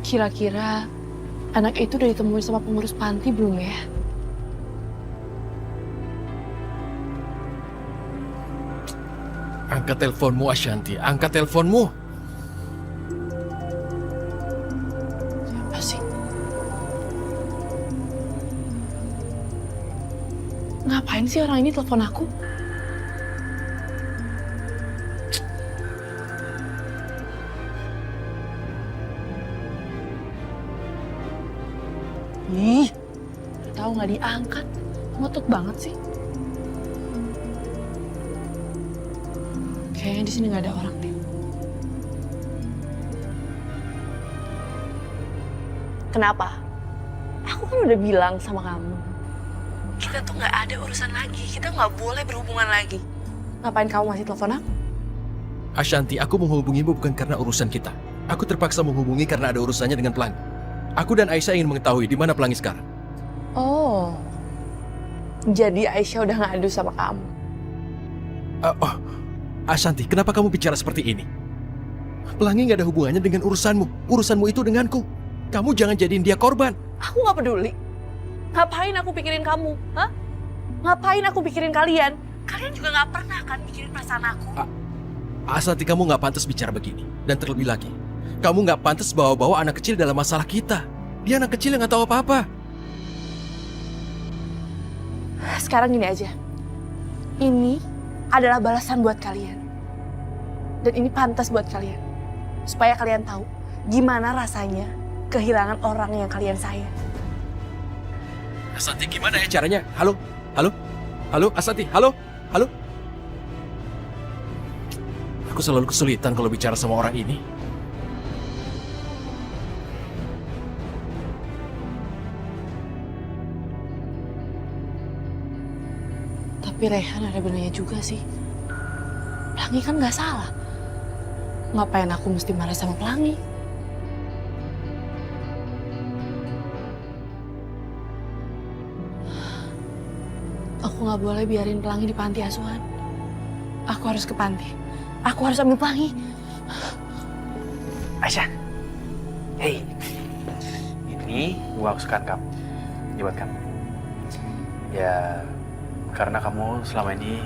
Kira-kira anak itu udah ditemuin sama pengurus panti belum ya? Angkat teleponmu, Ashanti. Angkat teleponmu. Siapa sih? Ngapain sih orang ini telepon aku? Ih, tahu nggak diangkat, ngotot banget sih. Kayaknya di sini nggak ada orang deh. Kenapa? Aku kan udah bilang sama kamu. Kita tuh nggak ada urusan lagi. Kita nggak boleh berhubungan lagi. Ngapain kamu masih telepon aku? Ashanti, aku menghubungimu bukan karena urusan kita. Aku terpaksa menghubungi karena ada urusannya dengan Pelangi. Aku dan Aisyah ingin mengetahui di mana Pelangi sekarang. Oh, jadi Aisyah udah ngadu sama kamu. Ashanti, kenapa kamu bicara seperti ini? Pelangi nggak ada hubungannya dengan urusanmu. Urusanmu itu denganku. Kamu jangan jadiin dia korban. Aku nggak peduli. Ngapain aku pikirin kamu? Hah? Ngapain aku pikirin kalian? Kalian juga nggak pernah kan pikirin perasaan aku. Ashanti, kamu nggak pantas bicara begini. Dan terlebih lagi, kamu nggak pantas bawa-bawa anak kecil dalam masalah kita. Dia anak kecil yang nggak tahu apa-apa. Sekarang gini aja. Ini adalah balasan buat kalian. Dan ini pantas buat kalian. Supaya kalian tahu gimana rasanya kehilangan orang yang kalian sayang. Ashanti, gimana ya caranya? Halo? Halo? Halo, Ashanti? Halo? Halo? Aku selalu kesulitan kalau bicara sama orang ini. Tapi Rehan ada benarnya juga sih. Pelangi kan nggak salah. Ngapain aku mesti marah sama Pelangi? Aku nggak boleh biarin Pelangi di panti asuhan. Aku harus ke panti. Aku harus ambil Pelangi. Aisyah, hey, ini bunga kesukaan kamu. Ini buat kamu. Ya, karena kamu selama ini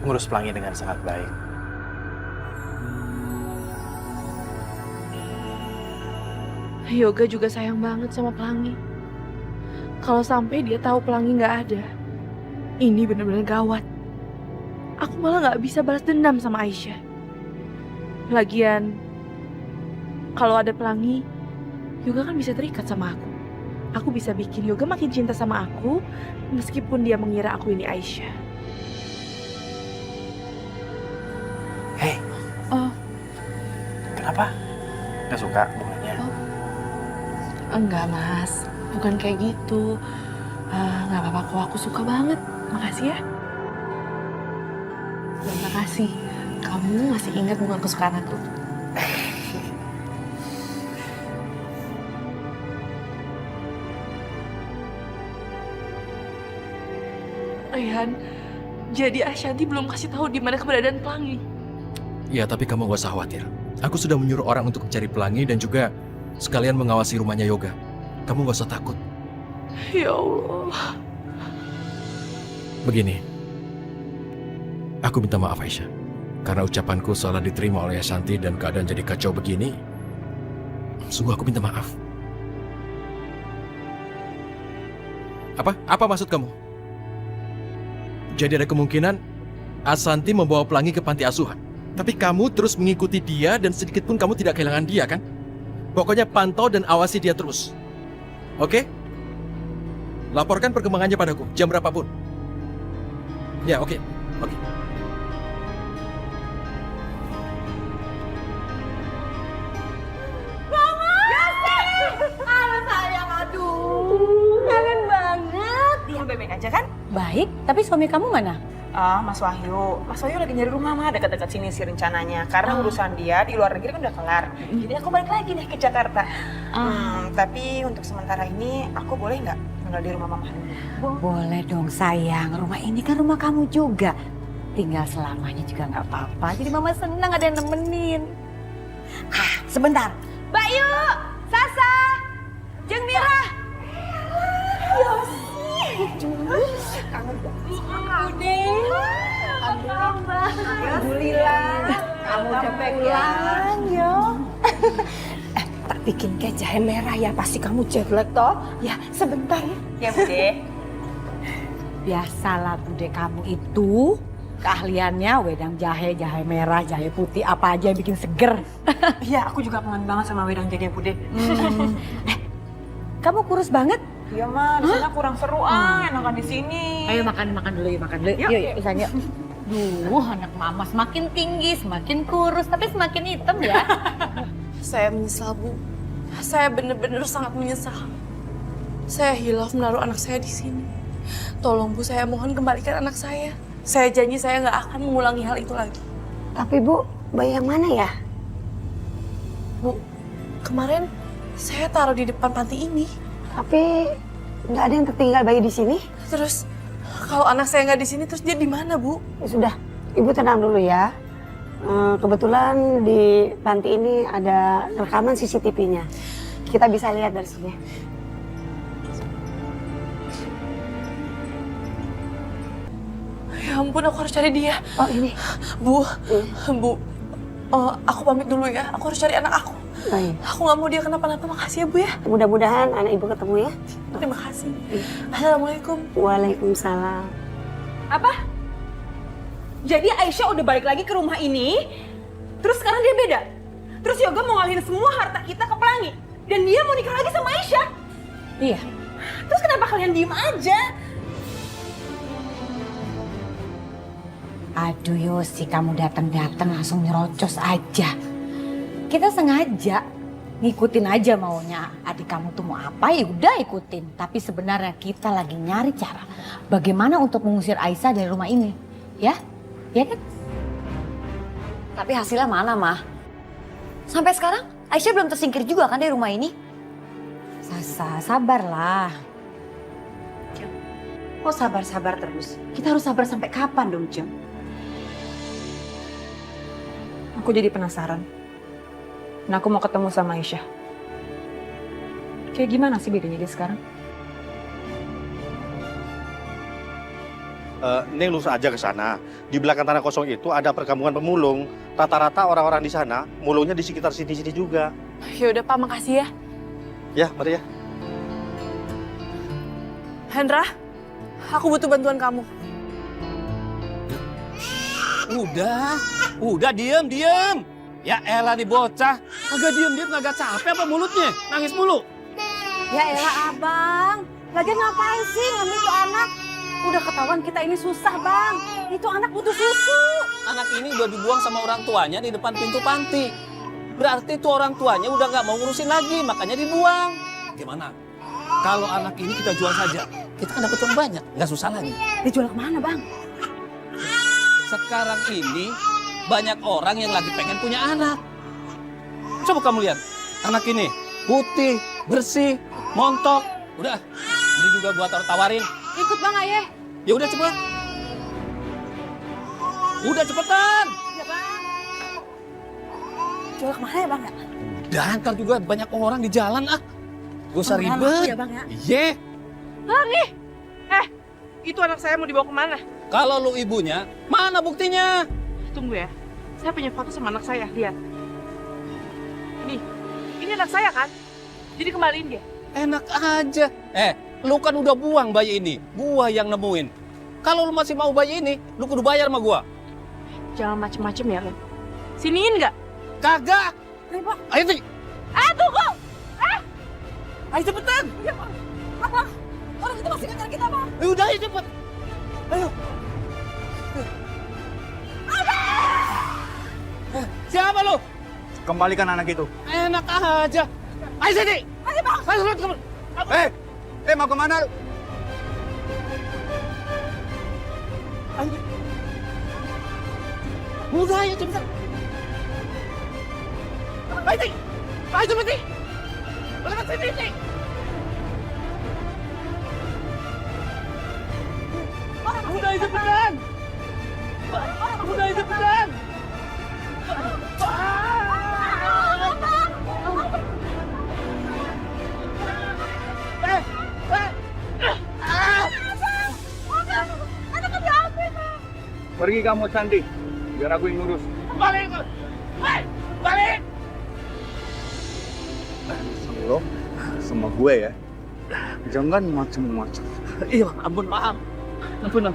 ngurus Pelangi dengan sangat baik. Yoga juga sayang banget sama Pelangi. Kalau sampai dia tahu Pelangi nggak ada, ini benar-benar gawat. Aku malah nggak bisa balas dendam sama Aisyah. Lagian, kalau ada Pelangi, Yoga kan bisa terikat sama aku. Aku bisa bikin Yoga makin cinta sama aku, meskipun dia mengira aku ini Aisyah. Hey, Oh, kenapa? Nggak suka bunganya? enggak mas, bukan kayak gitu. Nggak apa-apa kok, aku suka banget. Makasih ya. Terima kasih, kamu masih ingat bunga kesukaan aku. Rehan, jadi Ashanti belum kasih tahu di mana keberadaan Pelangi. Ya, tapi kamu gak usah khawatir. Aku sudah menyuruh orang untuk mencari Pelangi dan juga sekalian mengawasi rumahnya Yoga. Kamu gak usah takut. Ya Allah. Begini, aku minta maaf Aisyah. Karena ucapanku salah diterima oleh Ashanti dan keadaan jadi kacau begini. Sungguh aku minta maaf. Apa maksud kamu? Jadi ada kemungkinan Ashanti membawa Pelangi ke panti asuhan. Tapi kamu terus mengikuti dia dan sedikit pun kamu tidak kehilangan dia, kan? Pokoknya pantau dan awasi dia terus. Oke? Laporkan perkembangannya padaku, jam berapapun. Ya, oke. Oke. Halo sayang, aduh, kangen banget. Dia baik-baik aja kan? Baik, tapi suami kamu mana? Mas Wahyu lagi nyari rumah mah dekat-dekat sini sih rencananya. Karena urusan dia di luar negeri kan udah kelar. Jadi aku balik lagi nih ke Jakarta. Tapi untuk sementara ini aku boleh nggak tinggal di rumah mama? Boleh dong sayang, rumah ini kan rumah kamu juga. Tinggal selamanya juga nggak apa-apa. Jadi mama senang ada yang nemenin. Sebentar. Mbak Yu, Sasa! Jeng Mira! Alhamdulillah. Kamu capek pulang, yo. Tak bikin kayak jahe merah ya, pasti kamu jelek toh. Ya, sebentar ya. Ya, Bude. Biasalah Bude kamu itu keahliannya wedang jahe, jahe merah, jahe putih, apa aja yang bikin seger. Iya, aku juga kangen banget sama wedang jahe Bude. Kamu kurus banget. Iya, mah, di sana kurang seru enakan di sini. Ayo makan dulu, yuk makan dulu. Yuk, Isan, yuk. Duh, anak mama semakin tinggi, semakin kurus, tapi semakin hitam ya. Saya menyesal, Bu. Saya benar-benar sangat menyesal. Saya hilaf menaruh anak saya di sini. Tolong, Bu, saya mohon kembalikan anak saya. Saya janji saya nggak akan mengulangi hal itu lagi. Tapi Bu, bayi yang mana ya? Bu, kemarin saya taruh di depan panti ini. Tapi nggak ada yang tertinggal bayi di sini. Terus kalau anak saya nggak di sini, terus dia di mana, Bu? Ya sudah, Ibu tenang dulu ya. Kebetulan di panti ini ada rekaman CCTV-nya. Kita bisa lihat dari sini. Ya ampun, aku harus cari dia. Oh ini. Bu, aku pamit dulu ya. Aku harus cari anak aku. Baik. Aku nggak mau dia kenapa-napa. Makasih ya, Bu ya. Mudah-mudahan anak Ibu ketemu ya. Terima kasih. Assalamualaikum. Waalaikumsalam. Apa? Jadi Aisyah udah balik lagi ke rumah ini, terus sekarang dia beda? Terus Yoga mau ngalihin semua harta kita ke Pelangi? Dan dia mau nikah lagi sama Aisyah? Iya. Terus kenapa kalian diem aja? Aduh Yosi, kamu datang-datang langsung nyerocos aja. Kita sengaja ngikutin aja maunya adik kamu tuh mau apa ya udah ikutin. Tapi sebenarnya kita lagi nyari cara bagaimana untuk mengusir Aisyah dari rumah ini. Ya? Ya kan? Tapi hasilnya mana, Mah? Sampai sekarang Aisyah belum tersingkir juga kan dari rumah ini? Sasa, sabarlah. Kok sabar-sabar terus? Kita harus sabar sampai kapan dong, Jem? Aku jadi penasaran. Nah, aku mau ketemu sama Aisyah. Kayak gimana sih bedanya dia sekarang? Neng lurus aja ke sana. Di belakang tanah kosong itu ada perkampungan pemulung. Rata-rata orang-orang di sana mulungnya di sekitar sini-sini juga. Ya udah, Pak, makasih ya. Ya, mari ya. Hendra, aku butuh bantuan kamu. Udah diem. Ya elah nih bocah, agak diem agak capek apa mulutnya, nangis mulu. Ya elah abang, lagi ngapain sih ngambil tuh anak? Udah ketahuan kita ini susah bang, itu anak butuh susu. Anak ini udah dibuang sama orang tuanya di depan pintu panti. Berarti tuh orang tuanya udah nggak mau ngurusin lagi, makanya dibuang. Gimana? Kalau anak ini kita jual saja, kita kan dapat uang banyak, nggak susah lagi. Dijual kemana bang? Sekarang ini banyak orang yang lagi pengen punya anak. Coba kamu lihat, anak ini putih, bersih, montok. Udah, beli juga buat tawarin. Ikut bang ayah. Ya udah cepet. Udah cepetan. Ya bang. Jual kemana ya bang ya? Udah, ntar juga banyak orang di jalan ah. Gak usah Laku ribet. ya bang ya? Iya. Itu anak saya mau dibawa kemana? Kalau lu ibunya, mana buktinya? Tunggu ya, saya punya foto sama anak saya, lihat. Nih, ini anak saya kan? Jadi kembaliin dia. Enak aja. Lu kan udah buang bayi ini. Gua yang nemuin. Kalau lu masih mau bayi ini, lu kudu bayar sama gua. Jangan macem-macem ya, Len. Siniin nggak? Kagak. Ayo, Pak. Ayo, Ti. Tunggu! Ayo cepetan. Ya, Pak. Bang, orang itu masih ngejar kita, Bang. Udah, ayo cepet. Ayo. Siapa lu? Kembalikan anak itu. Enak aja. Ayo sini. Ayo, Bang. Ayo, kamu. Mau kemana lu? Ayo. Udah, ayo cepetan. Ayo, Ti. Ayo cepet, Ti. Lewat sini, Ti. Udah, ayo cepetan. Udah, ayo cepetan. Pergi kamu Santi, biar aku yang ngurus. Balik! Balik! Lo sama gue ya, jangan macem-macem. Iya, ampun, maaf. Ampun,